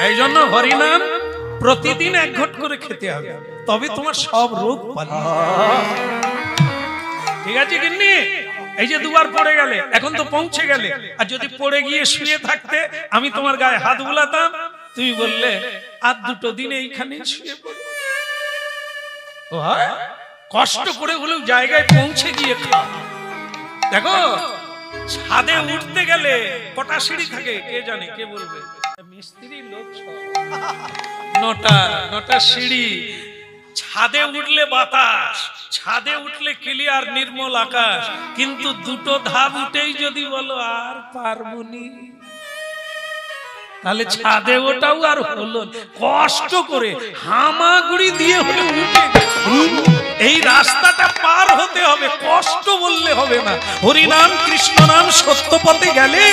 এই জন্য হরিনাম প্রতিদিন এক ঘট করে খেতে হবে, তবে তোমার সব রোগ পালিয়ে যাবে। ঠিক আছে গিন্নি? এই যে দুবার পড়ে গেলে, এখন তো পৌঁছে গেলে, আর যদি পড়ে গিয়ে শুয়ে থাকতে আমি তোমার গায়ে হাত বুলাতাম, তুমি বললে আর দুটো দিন এইখানে শুয়ে পড়ো। কষ্ট করে হলেও জায়গায় পৌঁছে গিয়ে খাও। দেখো ছাদে উঠতে গেলে কটা সিঁড়ি থাকে কে জানে, কে বলবে? মিস্ত্রি লোক নটা সিঁড়ি। ছাদে উঠলে বাতাস, ছাদে উঠলে ক্লিয়ার নির্মল আকাশ, কিন্তু দুটো ধাপ উঠেই যদি বলো আর পারবনি, তাহলে ছাদে ওটাও আর হলো। কষ্ট করে হামাগুড়ি দিয়ে হলে উঠে এই রাস্তাটা পার হতে হবে, কষ্ট বললে হবে না। হরিনাম কৃষ্ণ নাম সত্য পথে গেলে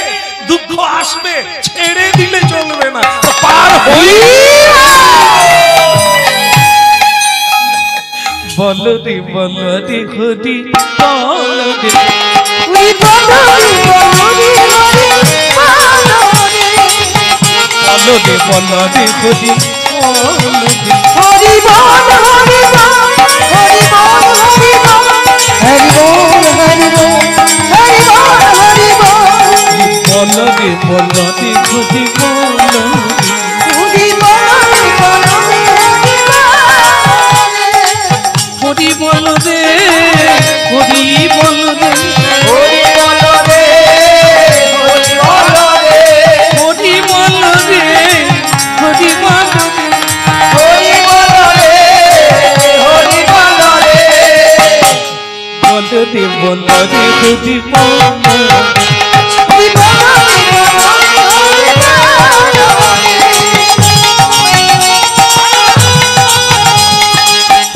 দুঃখ আসবে, ছেড়ে দিলে চলবে না, পার হই। বলো রে বলো রে হরি বলো রে, বলো রে বলো রে হরি হরি বল হরি বল হরি বল হরি বল হরি বল হরি বল হরি বল হরি বল, বলো রে বলো রে হরি বল হরি বল হরি বল রে হরি বল রে হরি বল রে হরি বল রে হরি বল রে হরি বল হরি বল রে হরি বল রে, বল রে বল রে হরি বল হরি বল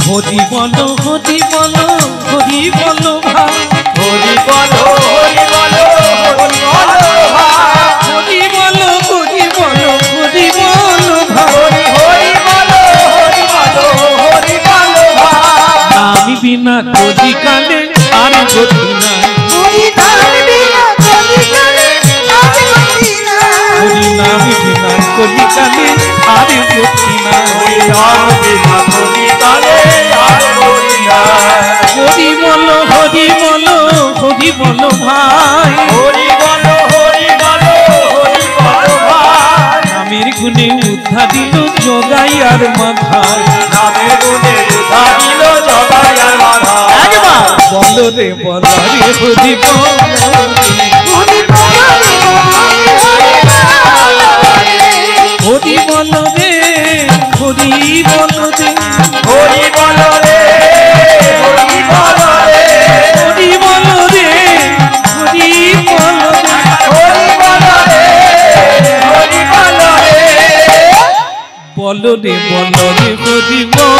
হরি বলো হরি বলো হরি বলো ভাই, হরি বলো হরি বলো হরি বলো ভাই, হরি বলো হরি বলো হরি বলো ভাই, হরি বলো হরি বলো হরি বলো ভাই, আমি বিনা করি কালে আর গতি নাই, হরি নাম বিনা করি কালে আর গতি নাই, হরি নাম বিনা করি কালে আর গতি নাই, হরি নাম বিনা করি কালে হরি বলো হরি বলো হরি বলো ভাই, হরি বলো হরি বলো হরি বলো ভাই, নামের গুণে উদ্ধার দিল জগাই আর মাথায়, নামের গুণে উদ্ধার দিল জগাই আর মাথায়, একবার বলো রে বলো রে হরি বলো হরি বলো হরি বলো রে হরি বলো রে হরি বলো রে হরি বলো রে হরি বলো রে হরি বলো রে হরি বলো রে হরি বলো রে, বলো রে বলো রে হরি বলো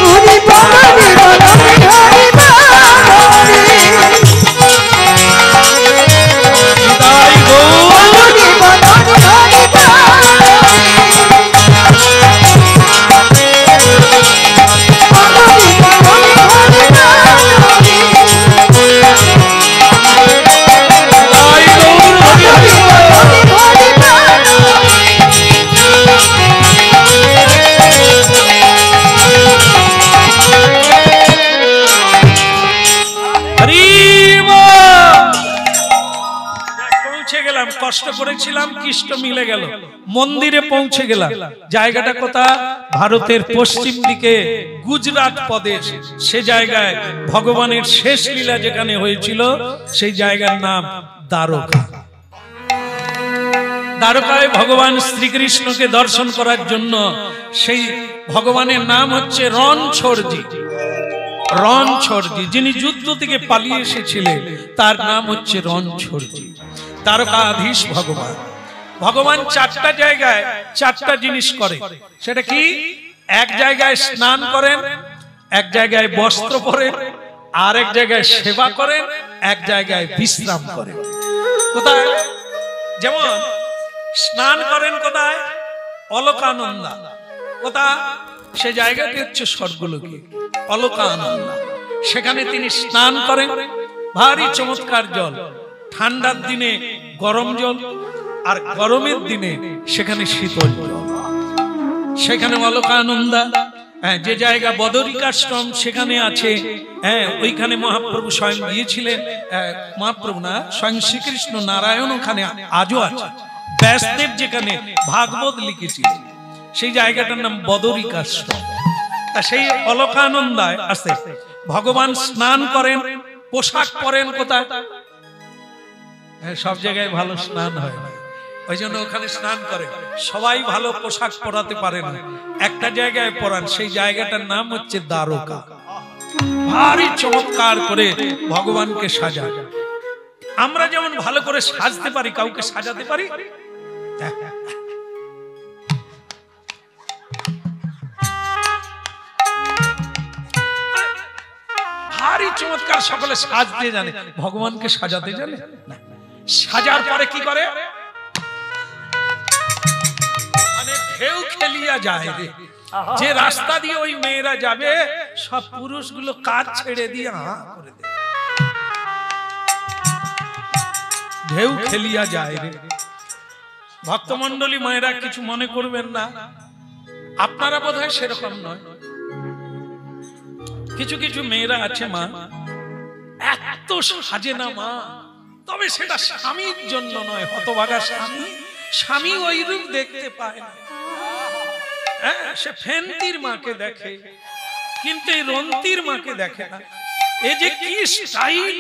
হরি বলো রে বলো রে হরি বলো রে, তাই গো বলো রে বলো রে হরি বলো কষ্ট করেছিলাম, কৃষ্ণ মিলে গেল, মন্দিরে পৌঁছে গেলাম। জায়গাটা কোথা? ভারতের পশ্চিম দিকে গুজরাট প্রদেশ। সে জায়গায় ভগবানের শেষ লীলা যেখানে হয়েছিল সেই জায়গার নাম দ্বারকা। দ্বারকায় ভগবান শ্রীকৃষ্ণকে দর্শন করার জন্য সেই ভগবানের নাম হচ্ছে রণছোড়জি। রণছোড়জি যিনি যুদ্ধ থেকে পালিয়ে এসেছিলেন তার নাম হচ্ছে রণছোড়জি। দ্বারকাধীশ ভগবান। ভগবান চারটা জায়গায় চারটা জিনিস করে। সেটা কি? এক জায়গায় স্নান করেন, এক জায়গায় বস্ত্র পরেন, আর এক জায়গায় সেবা করেন, এক জায়গায় বিশ্রাম করেন। কোথায়? যেমন স্নান করেন কোথায়? অলকানন্দা। কোথায়? সে জায়গাটি হচ্ছে স্বর্গলোকে অলকানন্দা। সেখানে তিনি স্নান করেন, ভারী চমৎকার জল, ঠান্ডার দিনে গরম জল, আর গরমের দিনে সেখানে শীতল জল। সেখানে অলকানন্দা, যে জায়গা বদরিকাশ্রম সেখানে আছে, ওইখানে মহাপ্রভু স্বয়ং গিয়েছিলেন। মহাপ্রভু না, স্বয়ং শ্রীকৃষ্ণ নারায়ণ ওখানে আজও আছে। ব্যাসদেব যেখানে ভাগবত লিখেছিলেন সেই জায়গাটার নাম বদরিকাশ্রম। তা সেই অলকানন্দায় আছে ভগবান স্নান করেন, পোশাক পরেন কোথায়? সব জায়গায় ভালো স্নান হয় না, ওই জন্য ওখানে স্নান করে। সবাই ভালো পোশাক পরাতে পারে না, একটা জায়গায় পরান, সেই জায়গাটার নাম হচ্ছে দ্বারকা। ভারী চমৎকার করে ভগবানকে সাজায়। আমরা যেমন ভালো করে সাজতে পারি, কাউকে সাজাতে পারি? ভারী চমৎকার সকলে সাজতে জানে, ভগবানকে সাজাতে জানে না। সাজার পরে কি করে? মানে ঢেউ খেলিয়া যায় রে। যে রাস্তা দিয়ে ওই মেয়েরা যাবে, সব পুরুষগুলো কাজ ছেড়ে দিয়ে হা করে দেয়, ঢেউ খেলিয়া যায় রে। ভক্তমণ্ডলী মায়েরা কিছু মনে করবেন না, আপনারা বোধহয় সেরকম নয়। কিছু কিছু মেয়েরা আছে মা, এত সাজে না মা, তবে সেটা স্বামীর জন্য নয়। হতভাগা স্বামী, স্বামী ওই রূপ দেখতে পায় না। সে ফেন্তির মাকে দেখে, কিন্তু এই রন্তির মাকে দেখে না। এই যে কি স্টাইল!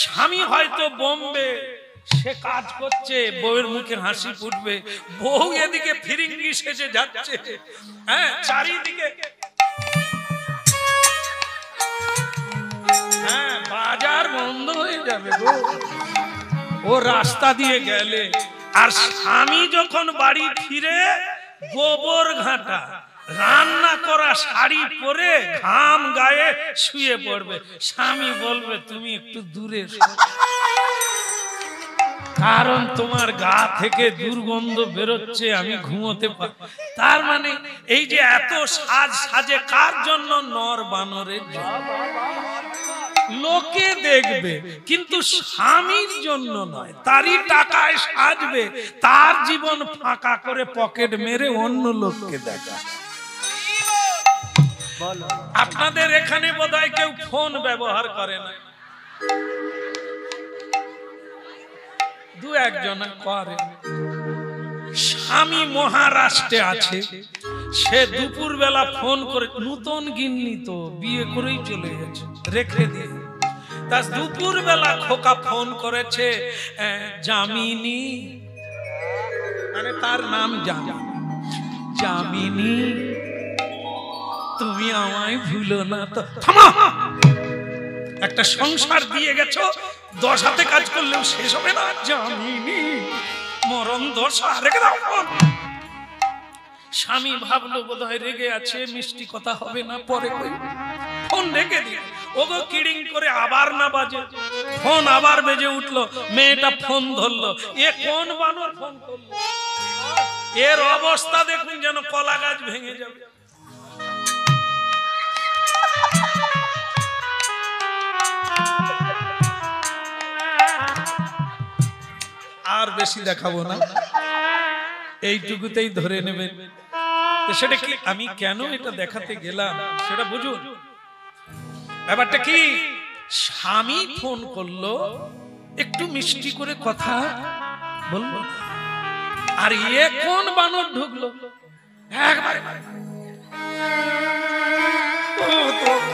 স্বামী হয়তো বোম্বে, সে কাজ করছে, বউয়ের মুখে হাসি ফুটবে, বউ এদিকে ফিরিঙ্গি সেজে যাচ্ছে, চারিদিকে বাজার বন্ধ হয়ে যাবে গো ও রাস্তা দিয়ে গেলে। আর স্বামী যখন বাড়ি ফিরে গোবর ঘাটা, রান্না করা শাড়ি পরে ঘাম গায়ে শুয়ে পড়বে, স্বামী বলবে তুমি একটু দূরে, কারণ তোমার গা থেকে দুর্গন্ধ বেরোচ্ছে, আমি ঘুমোতে পারি। তার মানে এই যে এত সাজ সাজে কার জন্য? নর বানরের জন্য। লোকে দেখবে, কিন্তু স্বামীর জন্য নয়। তারই টাকায় সাজবে, তার জীবন ফাঁকা করে পকেট মেরে অন্য লোককে দেখা। আপনাদের এখানে বোধহয় কেউ ফোন ব্যবহার করে না, দু একজন করে। স্বামী মহারাষ্ট্রে আছে, সে দুপুর বেলা ফোন করে, নতুন গিন্নি তো বিয়ে করেই চলে গেছে, রেখে দিয়ে। তার দুপুর বেলা খোকা ফোন করেছে, জামিনী, মানে তার নাম জামিনী, তুমি আমায় ভুলো না তো। একটা সংসার দিয়ে গেছো, 10 হাতে কাজ করলেও শেষ হবে না। জামিনী, মরণ দশা, রেখে দাও। স্বামী ভাবলো বোধহয় রেগে আছে, মিষ্টি কথা হবে না, পরে কই, ফোন রেখে দিয়ে। ওগো কিড়িং করে আবার না বাজে, ফোন আবার বেজে উঠলো, মেয়েটা ফোন ধরলো। এ কোন বানর ফোন করলো? এর অবস্থা দেখুন, যেন কলা গাছ ভেঙে যাবে। আর বেশি দেখাবো না, এইটুকুতেই ধরে নেবেন। সেটা কি, আমি কেন এটা দেখাতে গেলাম সেটা বুঝুন। ব্যাপারটা কি, স্বামী ফোন করলো, একটু মিষ্টি করে কথা বলবো, আর এ কোন বানর ঢুকলো একবারে,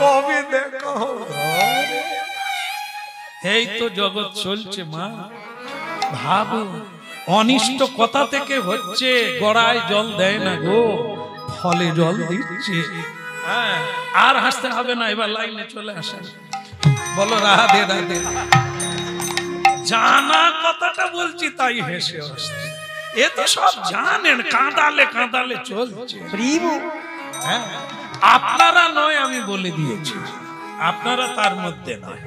কবে দেখো। এই তো জগৎ চলছে মা। ভাবো, অনিষ্ট কথা থেকে হচ্ছে, গড়ায় জল দেয় না গো, ফলে জল দিচ্ছে। আর হাসতে হবে না, এবার লাইনে চলে আসে, বলো রাধে রাধে। জানা কথাটা বলছি তাই হেসে আসছে, এ তো সব জানেন, কাঁদালে কাঁদালে চলছে। আপনারা নয়, আমি বলে দিয়েছি, আপনারা তার মধ্যে নয়।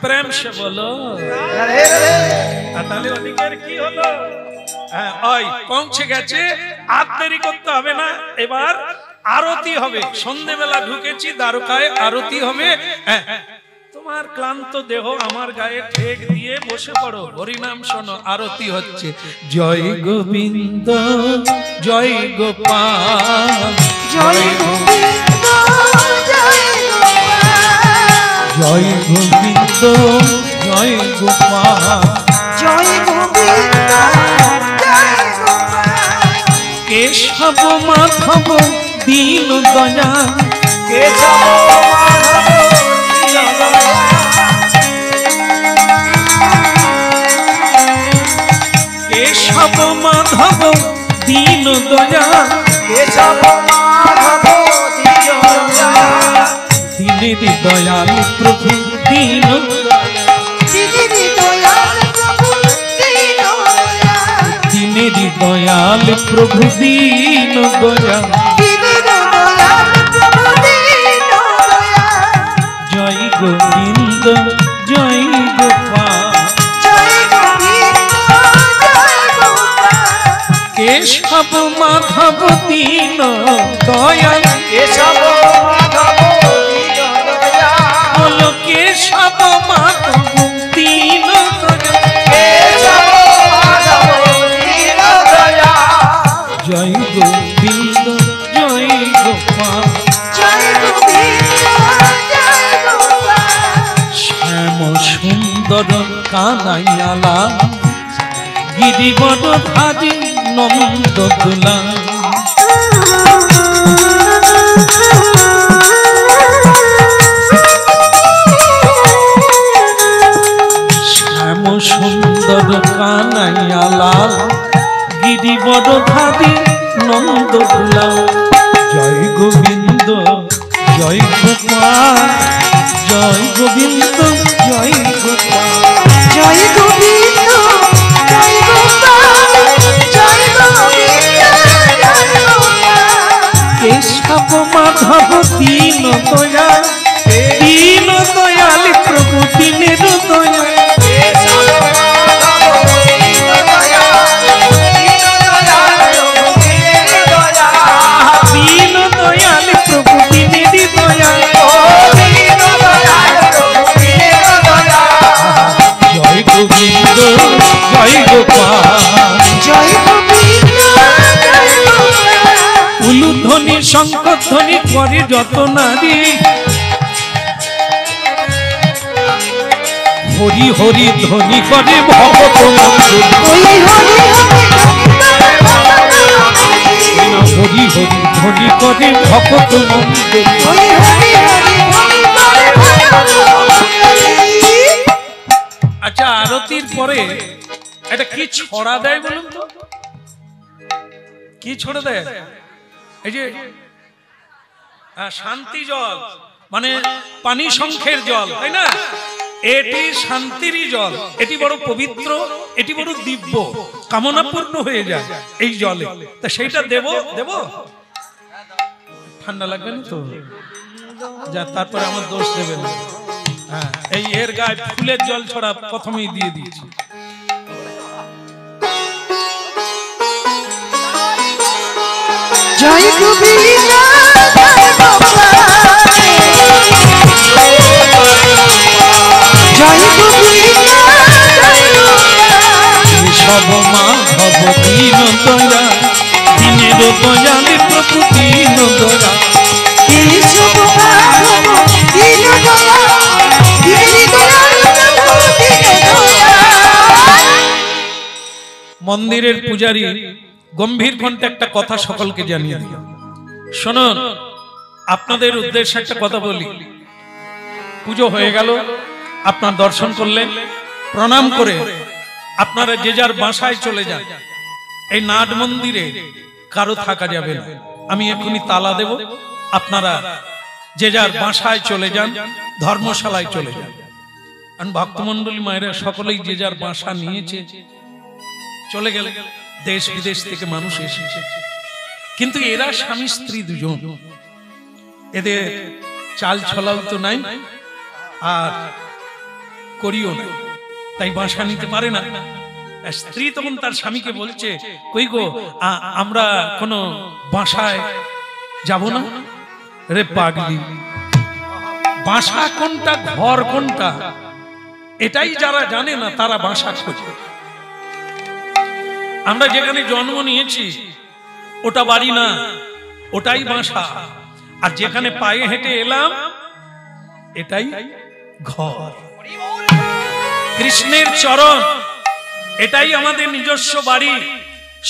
প্রেম সে বলো। তাহলে ওদিকের কি হলো? ওই পৌঁছে গেছে, আর দেরি করতে হবে না। এবার আরতি হবে, সন্ধ্যেবেলা ঢুকেছি দ্বারকায়, আরতি হবে। তোমার ক্লান্ত দেহ আমার গায়ে ঠেক দিয়ে বসে পড়ো, হরিনাম শোনো, আরতি হচ্ছে। জয় গোবিন্দ জয় গোপাল, জয় গোবিন্দ জয় গোপাল, জয় গোবিন্দ জয় গোপাল, জয় গোবিন্দ জয় গোপাল, কেশব মাধব দীন দয়া, কেশব মাধব দীন দয়া, কেশব মাধব দীন দয়া, কেশব মাধব দীন দয়া, দীনেরি দয়াল প্রভু দীন দয়া, দীনেরি দয়াল প্রভু দীন দয়া, দীনেরি দয়াল প্রভু দীন দয়া, দীনেরি দয়াল প্রভু দীন দয়া, জয় গোবিন্দ জয় গোপাল, জয় গোবিন্দ জয় গোপাল, কেশব মাধব দীন দয়াল, কেশব মাধব দীন দয়া, বলো কেশব মাধব দীন দয়া, কেশব মাধব দীন দয়া, জয় গোবিন্দ জয় গোপাল, জয় গোবিন্দ জয় গোপাল, শ্যাম সুন্দর কানাইয়ালা, গিরিবর ধারি নন্দ দুলা, শ্যাম সুন্দর কানাইয়ালা, গিরিবর ধারি নন্দ দুলা, জয় গোবিন্দ জয় গোপাল, জয় গোবিন্দ জয় গোপাল, জয় গোবিন্দ জয় গোপাল, জয় গোবিন্দ জয় গোপাল, কেশব মাধব দীন দয়াল, দীন দয়াল প্রভু দীনের দয়াল, কেশব মাধব দীন দয়াল, দীন দয়াল প্রভু দীন দয়াল, দীন দয়াল প্রভু দীনের দয়াল, দীন দয়াল প্রভু দীন দয়াল, জয় গোবিন্দ জয় গোপাল, জয় গোবিন্দ জয় গোপাল, উলুধ্বনি শঙ্খধ্বনি করে যত নারী, হরি হরি ধ্বনি করে ভগত মন্দির, ওই হরি হরি হরি ধ্বনি করে ভগত মন্দির। হরি হরি হরি হরি হরি। আচ্ছা, আরতির পরে এটা কি ছড়া দেয় বলুন তো? কি ছড়া দেয়? এই যে শান্তি জল, মানে পানি শঙ্খের জল, তাই না? এটি শান্তিরই জল, এটি বড় পবিত্র, এটি বড় দিব্য, কামনা পূর্ণ হয়ে যায় এই জলে। তা সেইটা দেব দেব, ঠান্ডা লাগবে না তো? যা, তারপরে আমার দোষ দেবেন। হ্যাঁ, এই এর গায়ে ফুলের জল ছড়া প্রথমেই দিয়ে দিয়েছি। জয় গোবিন্দ জয় গোপাল, জয় গোবিন্দ জয় গোপাল, সব মাধব দীন দয়া, দিনের দয়াল প্রভু দীন দয়া, কেশব মাধব দীন দয়াল, দীনেরি দয়াল প্রভু দীন দয়াল। মন্দিরের পূজারী গম্ভীর কণ্ঠে একটা কথা সকলকে জানিয়ে দিল। শুনুন, আপনাদের উদ্দেশ্যে একটা কথা বলি। পুজো হয়ে গেল, আপনার দর্শন করলেন, প্রণাম করে আপনারা যে যার বাসায় চলে যান। এই নাট মন্দিরে কারো থাকা যাবে না, আমি এখনই তালা দেব। আপনারা যে যার বাসায় চলে যান, ধর্মশালায় চলে যান। আর ভক্তমন্ডলী মায়েরা সকলেই যে যার বাসা নিয়েছে, চলে গেলে। দেশ বিদেশ থেকে মানুষ এসেছে, কিন্তু এরা স্বামী স্ত্রী দুজন, এদের চাল ছলাও তো নাই আর করিও না, তাই বাসা নিতে পারে না। স্ত্রী তখন তার স্বামীকে বলছে, কই গো, আমরা কোনো বাসায় যাব না? রে পাগলি, বাসা কোনটা ঘর কোনটা এটাই যারা জানে না তারা বাসা খোঁজে। আমরা যেখানে জন্ম নিয়েছি ওটা বাড়ি না, ওটাই বাসা। আর যেখানে পায়ে হেঁটে এলাম এটাই ঘর। কৃষ্ণের চরণ এটাই আমাদের নিজস্ব বাড়ি।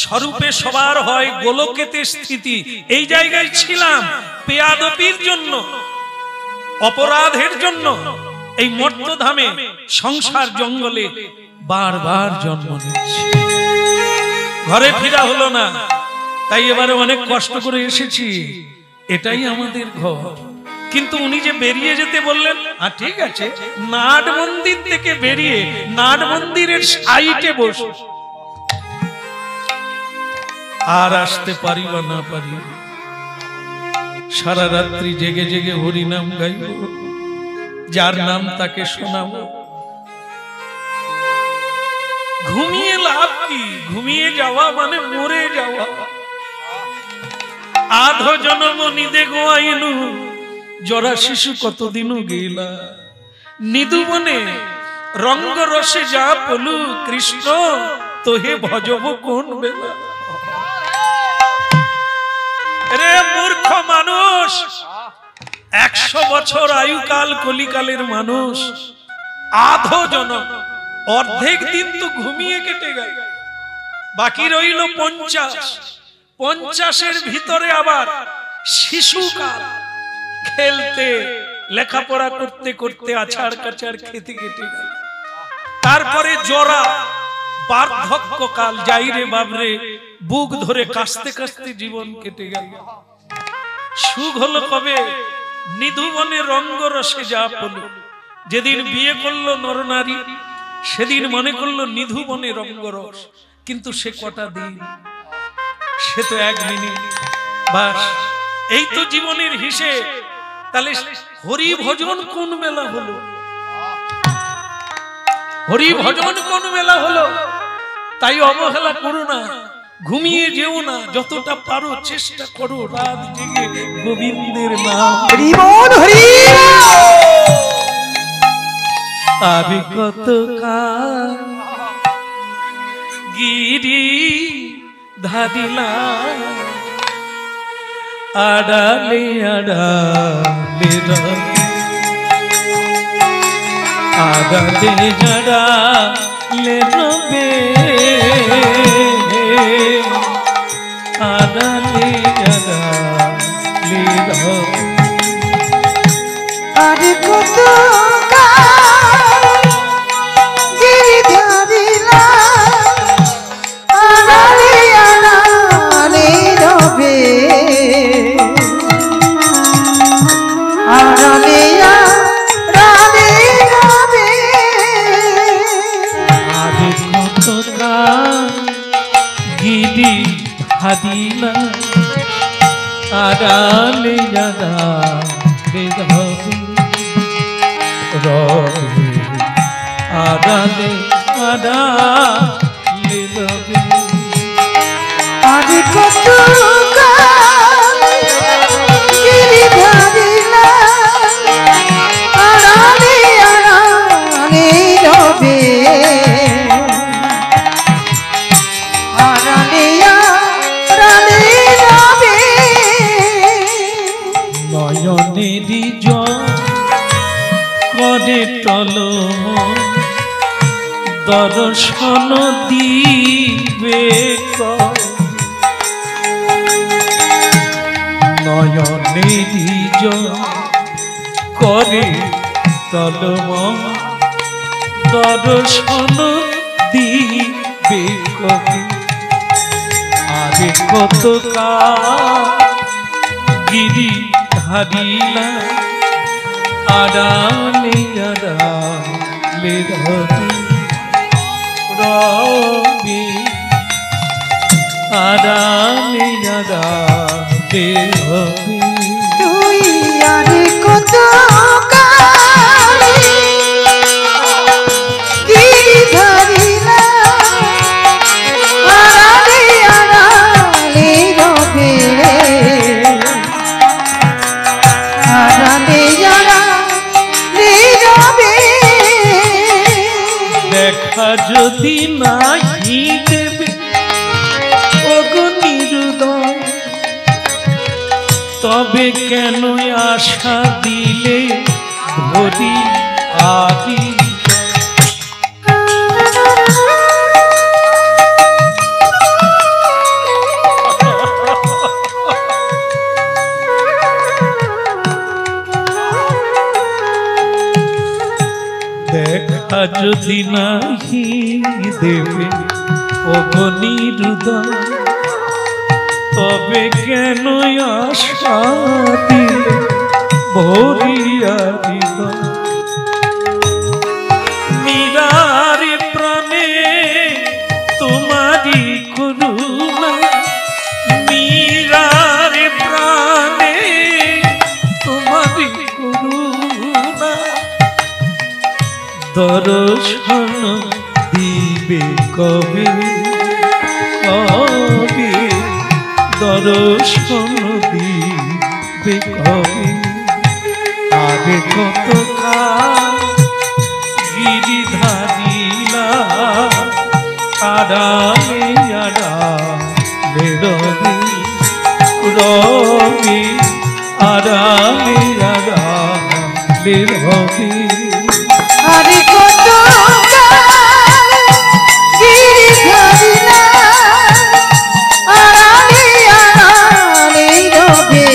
স্বরূপে সবার হয় গোলকেতে স্থিতি। এই জায়গায় ছিলাম বেয়াদবির জন্য, অপরাধের জন্য এই মর্ত্যধামে সংসার জঙ্গলে বারবার জন্ম নিচ্ছি। ঘরে ফিরা হলো না, তাই এবারে অনেক কষ্ট করে এসেছি। এটাই আমাদের ঘর। কিন্তু উনি যে বেরিয়ে যেতে বললেন, ঠিক আছে, নাট মন্দির থেকে বেরিয়ে নাট মন্দিরের সাইটে বসে আর আসতে পারি বা না পারি, সারা রাত্রি জেগে জেগে হরি নাম গাইব, যার নাম তাকে শোনাবো। ঘুমিয়ে লাভ কি? ঘুমিয়ে যাওয়া মানে মরে যাওয়া। আধো জনম নিদে গোয়াইনু জরা শিশু কতদিনও গেলা, নিদু বনে রঙ্গ রসে যা পলু, কৃষ্ণ তোহে ভজব কোন বেলা। রে মূর্খ মানুষ, 100 বছর আয়ুকাল কলিকালের মানুষ, আধো জনম, অর্ধেক দিন তো ঘুমিয়ে কেটে গেল, বাকি রইল 50। 50-এর ভিতরে আবার শিশুকাল, খেলতে লেখাপড়া করতে করতে আছাড় কাছাড় খেতে কেটে গেল। তারপরে জরা বার্ধক্যকাল, যাই রে বাবরে, বুক ধরে কাশতে কাশতে জীবন কেটে গেল। সুখ হলো কবে? নিধুবনে রঙ্গ রসে যা পলু। যেদিন বিয়ে করলো নরনারী সেদিন মনে করলো নিধুবনে রঙ্গরস, কিন্তু সে কটা দিন, সে তো 1 মিনিট বাস। এই তো জীবনের হিসেব। তাহলে হরি ভজন কোন বেলা হলো? হরি ভজন কোন বেলা হলো? তাই অবহেলা করো না, ঘুমিয়ে যেও না, যতটা পারো চেষ্টা করো রাত জেগে গোবিন্দের নাম। হরি বল হরি। আমি কত কাল গিরি ধারিলা, আড়ালে আড়ালে আড়ালে জড়ালে রবে, আড়ালে জড়ালে রবে। আরে কত কাল গিরি ধারিলা, আড়ালে আড়ালে রবে, আড়ালে আড়ালে রবে। আরে কত কাল গিরি ধারিলা, আড়ালে আড়ালে রবে, রবে আড়ালে আড়ালে রবে। আরে কত কাল গিরি ধারিলা, আড়ালে আড়ালে রবে, আড়ালে আড়ালে রবে। নয়নেরই জল করে টলম, দর্শন দিবে কবে? নয়নেরই জল করে টলম, দর্শন দিবে কবে? আরে কত কাল গিরি ধারিলা, আড়ালে আড়ালে রবে, রবে আড়ালে আড়ালে রবে। তুই আরে কত কাল গিরি ধারিলা, আড়ালে আড়ালে রবে, আড়ালে আড়ালে যদি নাহি দেবে ওগো নিরুদয়, তবে কেন আশা দিলে ভরি আদি। দেখা যদি নাহি দেবে ওগো নিরুদয়, তবে কেন আশা দিলে ভরিয়া হৃদয়। মীরারে প্রাণে তোমারি করুণা, মীরারে প্রাণে তোমারি করুণা, দর্শন দিবে কবে কবে, দর্শন দিবে কবে। আগে কত কাল গিরিধারিলা, আড়ালে আড়ালে রবি রবি, আড়ালে আড়ালে রবি। আরে কত গিরিধারিলা, আড়ালে আড়ালে রবে,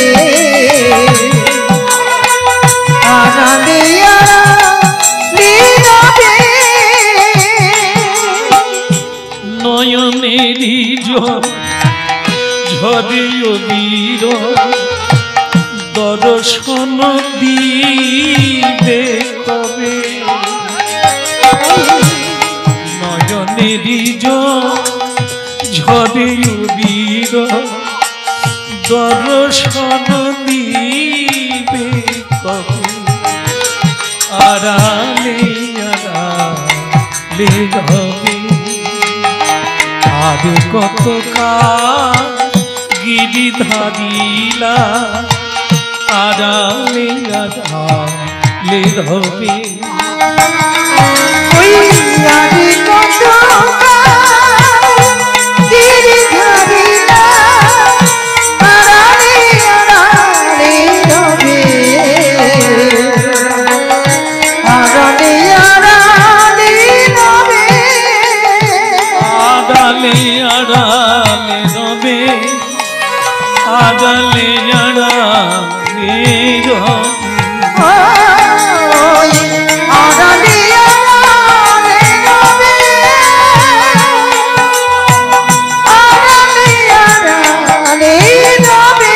আড়ালে আড়ালে রবে। নয়নেরই ঝরে বীর, দর্শন দিবে কবে। নয়নেরই ঝরে বীর, দর্শন দিবে কবে। আড়ালে আড়ালে রবে, আগে কত কাল গিরিধারিলা, আড়ালে আড়ালে রবে। ওই আরে কত গিরিধারিলা, আড়ালে আড়ালে রবে, আড়ালে আড়ালে রবে, আড়ালে আড়ালে রবে, আড়ালে আড়ালে রবে। ওই আড়ালে আড়ালে রবে, আড়ালে আড়ালে রবে।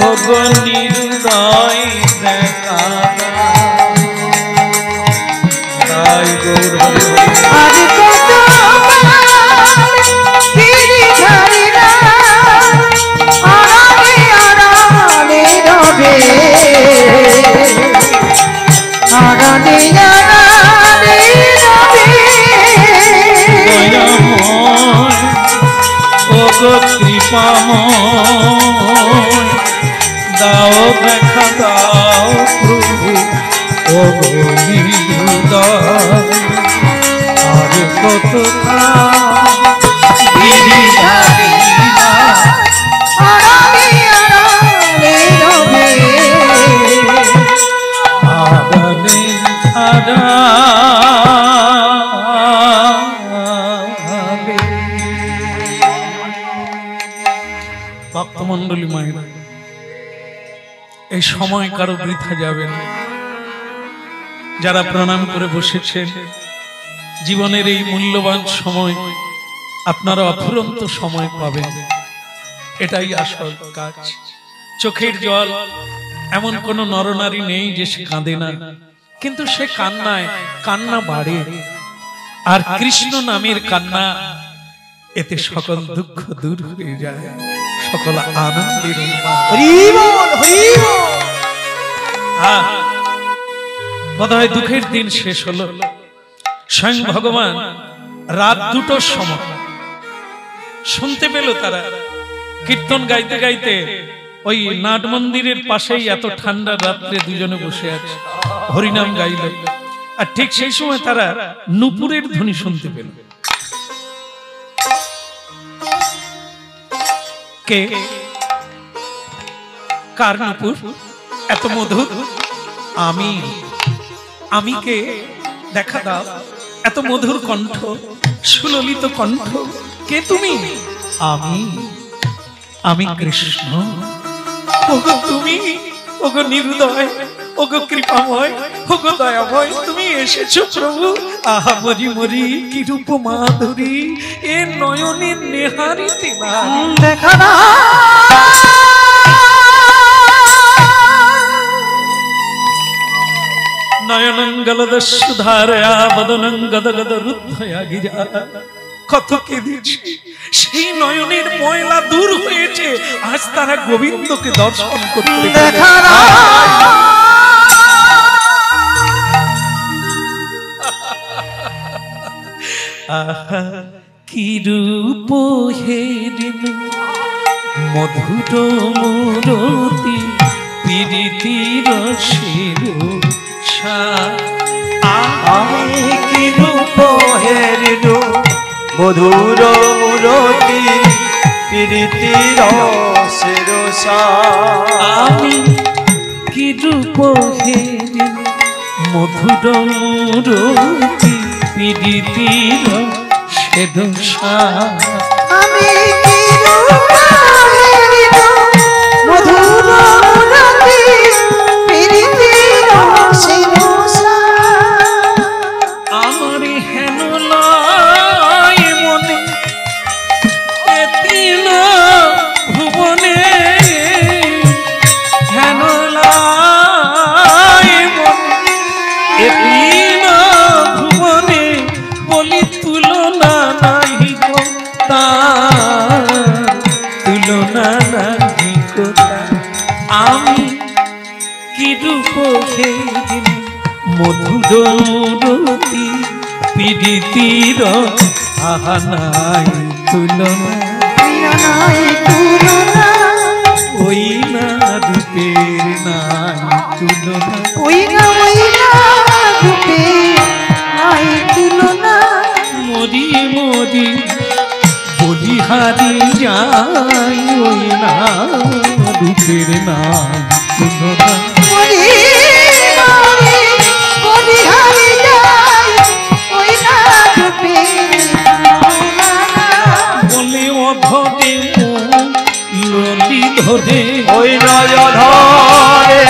ওগো নিরুদয় দেখা তাই গৌর। আরে কত গিরিধারিলা, আড়ালে আড়ালে রবে, আড়ালে আড়ালে রবে। দয়াময় ওগো কৃপাময়, দাও দেখা দাও প্রভু ওগো নিরুদয়। আর কত গিরিধারিলা, আড়ালে আড়ালে রবে, আড়ালে আড়ালে। ভক্তমণ্ডলী মায়েরা, এই সময় কারো বৃথা যাবে না। যারা প্রণাম করে বসেছেন, জীবনের এই মূল্যবান সময় আপনারা অফুরন্ত সময় পাবেন, এটাই আসল কাজ। চোখের জল, এমন কোন নরনারী নেই যে সে কাঁদে না, কিন্তু সে কান্নায় কান্না বাড়ে। আর কৃষ্ণ নামের কান্না, এতে সকল দুঃখ দূর হয়ে যায়, সকল আনন্দের বোধহয় দুঃখের দিন শেষ হলো। স্বয়ং ভগবান রাত 2টোর সময় শুনতে পেল, তারা কীর্তন গাইতে গাইতে ওই নাট মন্দিরের পাশেই এত ঠান্ডা রাত্রে দুজনে বসে আছে, হরিনাম গাইল। আর ঠিক সেই সময় তারা নূপুরের ধ্বনি শুনতে পেল। কে? কার নূপুর এত মধুর? আমি কে? দেখা দাও, এত মধুর কণ্ঠ, সুললিত কণ্ঠ, কে তুমি? আমি কৃষ্ণ। ওগো তুমি, ওগো নির্দয়, ওগো কৃপাময়, ওগো দয়াময়, তুমি এসেছো প্রভু। আহা মরি মরি কি রূপ মাধুরী, এ নয়নের নেহারিতে না দেখা না নয়নঙ্গলদস্যুধারয়া বদনঙ্গদগদ রুদ্ধয়া গিরা। কত কেঁদেছি, সেই নয়নের ময়লা দূর হয়েছে, আজ তারা গোবিন্দকে দর্শন করতে দেখা না আহা কি রূপ হেরিনু মধুর মুরতি প্রীতি রসের আমি কি রূপ হেরিনু মধুর মুরতি প্রীতি রসের আমি কি রূপ হেরিনু মধুর মুরতি প্রীতি রসের আমি কি রূপ হেরিনু মধুর মুরতি প্রীতি রসের আমার হেন লয় মনে এ তিন ভুবনে, হেন লয় মনে এ তিন ভুবনে, বলি তুলনা নাহি গো তার, তুলনা নাহি গো তার। আমি কি রূপ হেরিনু মধুরতি প্রীতির আহা নাই তুলনা, নাই তুলনা, ওই না রূপের নাই তুলনা, ওই না রূপে নাই তুলনা। মরি মরি বলিহারি যাই, ওই না রূপের নাই তুলনা। মরি মরি বলিহারি যাই, ওই না রূপে তুলনা। বলে অধরে ললি ধরে, ওই নয় ধরে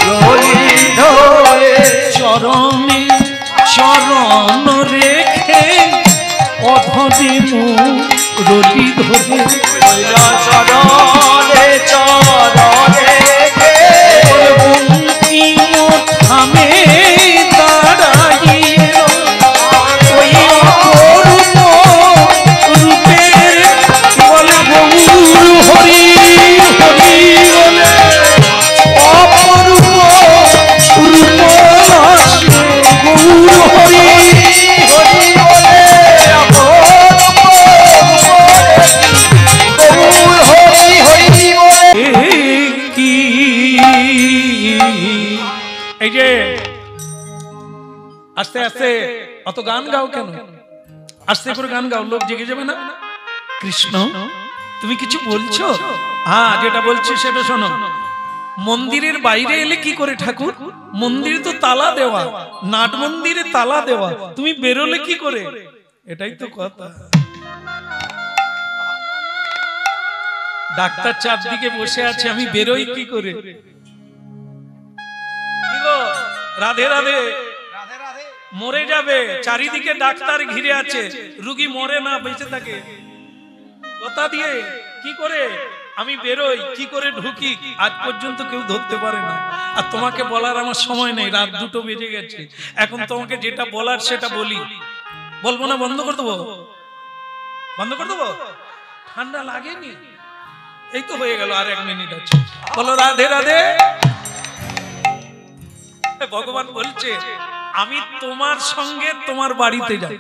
ললি ধরে, চরণে চরণ রেখে অধরে রলি ধরে, চরণে চরণে থামে দাঁড়াইয়ে ওই অপূর্ব রূপের বলে গৌর হরি হরি বলে, অপূর্ব রূপ গৌর হরি হরি বলে, গৌর হরি হরি বলে। কি এই যে আস্তে আস্তে অত গান গাও কেন? আস্তে করে গান গাও, লোক জেগে যাবে না। কৃষ্ণ তুমি কিছু বলছো? হ্যাঁ, যেটা বলছি সেটা শোনো। মন্দিরের বাইরে এলে কি করে ঠাকুর? মন্দিরে তো তালা দেওয়া, নাট মন্দিরে তালা দেওয়া, তুমি বেরোলে কি করে? এটাই তো কথা। ডাক্তার চারদিকে বসে আছে, আমি বেরোই কি করে? কি গো, রাধে রাধে, মরে যাবে, চারিদিকে ডাক্তার ঘিরে আছে, রোগী মরে না, বেঁচে থাকে। কথা দিয়ে কি করে আমি বেরোই, কি করে ঢুকি, আজ পর্যন্ত কেউ ধরতে পারে না। আর তোমাকে বলার আমার সময় নেই, রাত 2টো বেজে গেছে। এখন তোমাকে যেটা বলার সেটা বলি। বলবো না? বন্ধ করে দেবো? বন্ধ করে দেবো? ঠান্ডা লাগেনি? এই তো হয়ে গেল, আর 1 মিনিট আছে। বলো রাধে রাধে। ভগবান বলছে আমি তোমার সঙ্গে তোমার বাড়িতে যাই।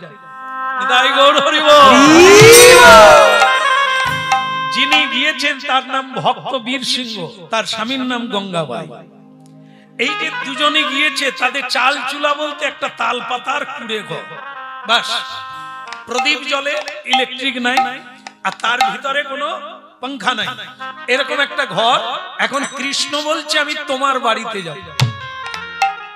তাই গৌর হরি বল। যিনি গিয়েছেন তার নাম ভক্ত বীর সিংহ, তার স্বামীর নাম গঙ্গাবাই। এই যে দুজনে গিয়েছে তাদের চাল চুলা বলতে একটা তাল পাতার কুড়ে ঘর, বাস প্রদীপ জ্বলে, ইলেকট্রিক নাই, আর তার ভিতরে কোনো পাঙ্খা নাই, এরকম একটা ঘর। এখন কৃষ্ণ বলছে আমি তোমার বাড়িতে যাব।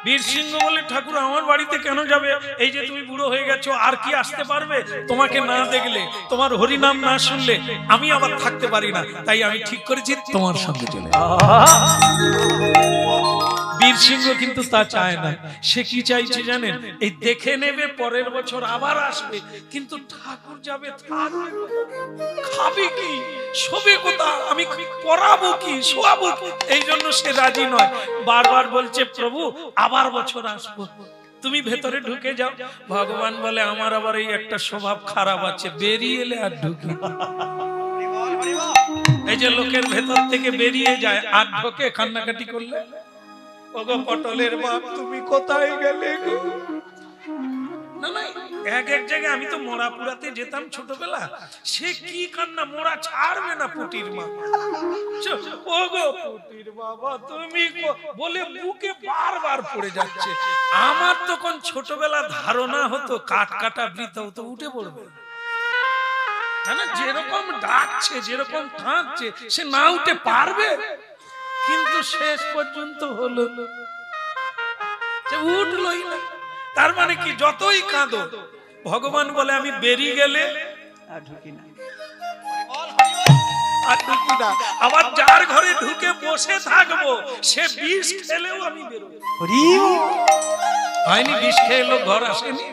বীর সিংহ বলে ঠাকুর আমার বাড়িতে কেন যাবে? এই যে তুমি বুড়ো হয়ে গেছো, আর কি আসতে পারবে? তোমাকে না দেখলে, তোমার হরিনাম না শুনলে আমি আবার থাকতে পারি না, তাই আমি ঠিক করেছি তোমার সঙ্গে চলে যাব। বীর সিংহ কিন্তু তা চায় না। সে কি চাইছে জানেন? এই দেখে নেবে, পরের বছর আবার আসবে, কিন্তু ঠাকুর যাবে, থাকবে, খাবে কি, শোবে কোথা, আমি পড়াবো কি, শোয়াবো কি? এই জন্য সে রাজি নয়। বারবার বলছে প্রভু আবার বছর আসবো, তুমি ভেতরে ঢুকে যাও। ভগবান বলে আমার আবার এই একটা স্বভাব খারাপ আছে, বেরিয়ে এলে আর ঢুকি। এই যে লোকের ভেতর থেকে বেরিয়ে যায় আর ঢোকে কান্নাকাটি করলে, ওগো পটলের বাপ তুমি কোথায় গেলে গো? না না, এক এক জায়গায় আমি তো মোড়াপুরাতে যেতাম ছোটবেলা, সে কি কান্না, মোড়া ছাড়বে না পুটির মা। ওগো পুটির বাবা তুমি বলে বুকে বারবার পড়ে যাচ্ছে। আমার তখন ছোটবেলা ধারণা হতো কাট কাটা বৃথা হতো, উঠে পড়বে না, যেরকম ডাকছে, যেরকম কাঁদছে, সে না উঠে পারবে। কিন্তু শেষ পর্যন্ত হলো, উঠলই না। তার মানে কি, যতই কাঁদো, ভগবান বলে আমি বেরিয়ে গেলে আর ঢুকি না। আবার যার ঘরে ঢুকে বসে থাকবো সে বিষ খেলেও আমি বেরোবো। হয়নি, বিষ খেলো ঘর আসেনি।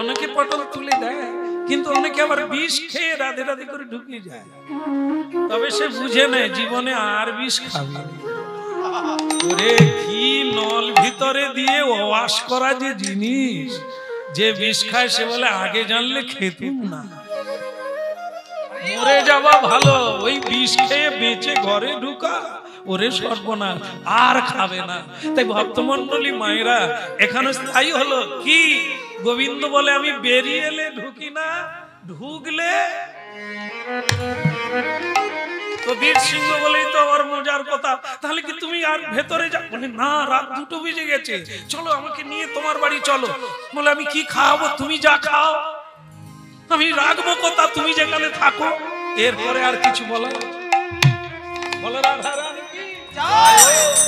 অনেকে পটল তুলে দেয়, কিন্তু অনেকে আবার বিষ খেয়ে রাধে রাধে করে ঢুকিয়ে যায়। তবে সে বুঝে নেয় জীবনে আর বিষ খাবে। ওরে কি নল ভিতরে দিয়ে ওয়াশ করা যে জিনিস, যে বিষ খায় সে বলে আগে জানলে খেতুম না, মরে যাওয়া ভালো, ওই বিষ খেয়ে বেঁচে ঘরে ঢুকা ওরে সর্বনাশ, আর খাবে না। তাই ভক্তমন্ডলী মায়েরা এখানে স্থায়ী হলো কি, গোবিন্দ বলে আমি বেরিয়ে এলে ঢুকি না, ঢুকলে তো বীর সিংহ বলেই তো আমার মজার কথা, তাহলে কি তুমি আর ভেতরে যাও? বলে না, রাত 2টো বেজে গেছে, চলো আমাকে নিয়ে তোমার বাড়ি চলো। বলে আমি কি খাওয়াবো? তুমি যা খাও, আমি রাখবো কথা, তুমি যেখানে থাকো। এরপরে আর কিছু বলার বলে রাধারানী কি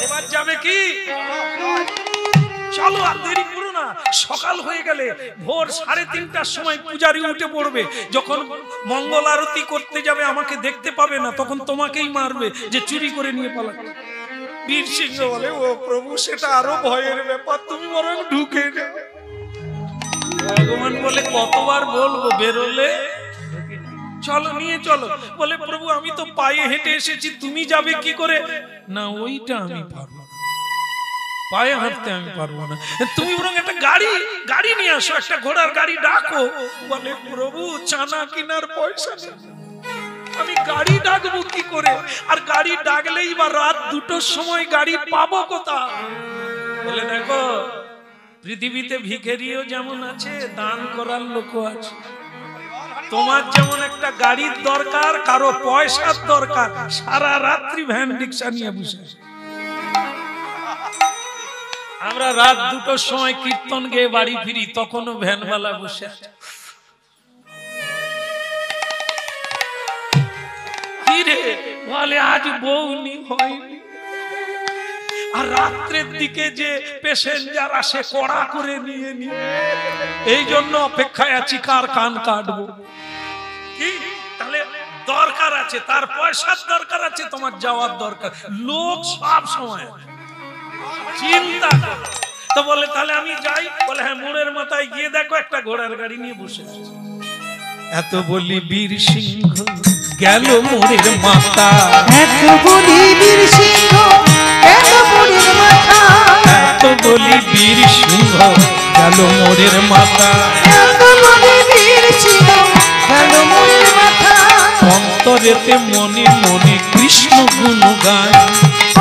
এবার যাবে কি? চলো আর দেরি করো না, সকাল হয়ে গেলে ভোর 3:30টার সময় পূজারি উঠে পড়বে। যখন মঙ্গল আরতি করতে যাবে আমাকে দেখতে পাবে না, তখন তোমাকেই মারবে যে চুরি করে নিয়ে পালাবে। বীর সিংহ বলে ও প্রভু সেটা আরো ভয়ের ব্যাপার, তুমি বরং ঢুকে যাও। ভগবান বলে কতবার বলবো বেরোলে, চলো নিয়ে চলো। বলে প্রভু আমি তো পায়ে হেঁটে এসেছি, তুমি যাবে কি করে? না ওইটা আমি পারবো না, পায়ে হাঁটতে আমি পারবো না, তুমি বরং একটা গাড়ি নিয়ে আসো, একটা ঘোড়ার গাড়ি ডাকো। বলে প্রভু চানা কেনার পয়সা নেই, আমি গাড়ি ডাকবো কি করে? আর গাড়ি ডাকলেই বা রাত 2টোর সময় গাড়ি পাবো কোথায়? বলে দেখো পৃথিবীতে ভিখারিও যেমন আছে, দান করার লোকও আছে। তোমার যেমন একটা গাড়ির দরকার, কারো পয়সার দরকার, সারা রাত্রি ভ্যান রিক্সা নিয়ে বসে। আমরা রাত 2টোর সময় কীর্তন গেয়ে বাড়ি ফিরি, তখনও ভ্যানওয়ালা বসে আছে। কি রে? বলে আজ বউনি হয়নি। আর রাত্রের দিকে যে প্যাসেঞ্জার আসে কড়া করে নিয়ে নিয়ে, এই জন্য অপেক্ষায় আছি কার কান কাটবো। কি তাহলে দরকার আছে, তার পয়সার দরকার আছে, তোমার যাওয়ার দরকার, লোক সব সময় চিন্তা করে। তো বলে তাহলে আমি যাই। বলে হ্যাঁ, মোড়ের মাথায় গিয়ে দেখো একটা ঘোড়ার গাড়ি নিয়ে বসে আছে। এত বলি বীর সিংহ গেল মোড়ের মাথা, এত বলি বীর সিংহ গেল মোড়ের মাথা, এত বলি বীর সিংহ গেল মোড়ের মাথা, এত বলি বীর সিংহ গেল মোড়ের মাথা। অন্তরেতে মনে মনে কৃষ্ণ গুণ গায়,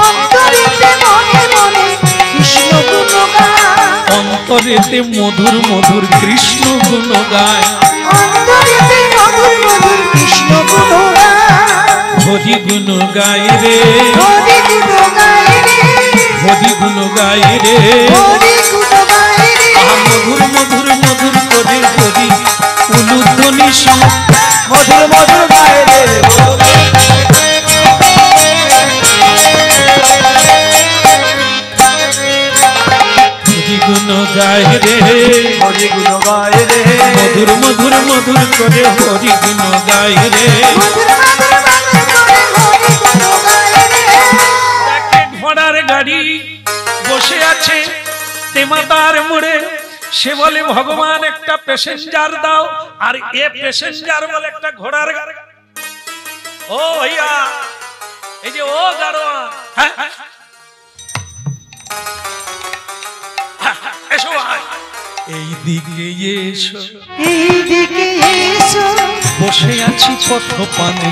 অন্তরেতে মনে মনে কৃষ্ণ গুণ গায়, অন্তরেতে মধুর মধুর কৃষ্ণ গুণ গায়, অন্তরেতে মধুর মধুর কৃষ্ণ গুণ গায়। হরি গুণ গাই রে, হরি গুণ গায় রে, হরি গুণ গাই রে, হরি গুণ গায় রে, আহা মধুর মধুর মধুর করে হরি উলুধ্বনি শুন, মধুর মধুর গায়ে রে হরি গুণ গাই রে, হরি গুণ গায়ে রে মধুর মধুর মধুর করে হরি গুণ গাই রে। মধুর মধুর মধুর করে হরি গুণ গায় রে। দেখে ঘোড়ার গাড়ি বসে আছে তেমাতার মোড়ে, সে বলে ভগবান একটা প্যাসেঞ্জার দাও, আর এ প্যাসেঞ্জার বলে একটা ঘোড়ার গাড়ি। ও ভাইয়া, এই যে ও গাড়োয়া, হ্যাঁ এসো ভাই, এই দিকে এসো, এইদিকে এসো, বসে আছি পথ পানে,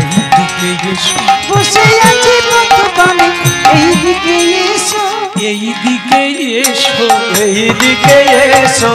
এই দিকে এসো, বসে আছি পথ পানে, এইদিকে এসো, এই দিকে এসো, এই দিকে এসো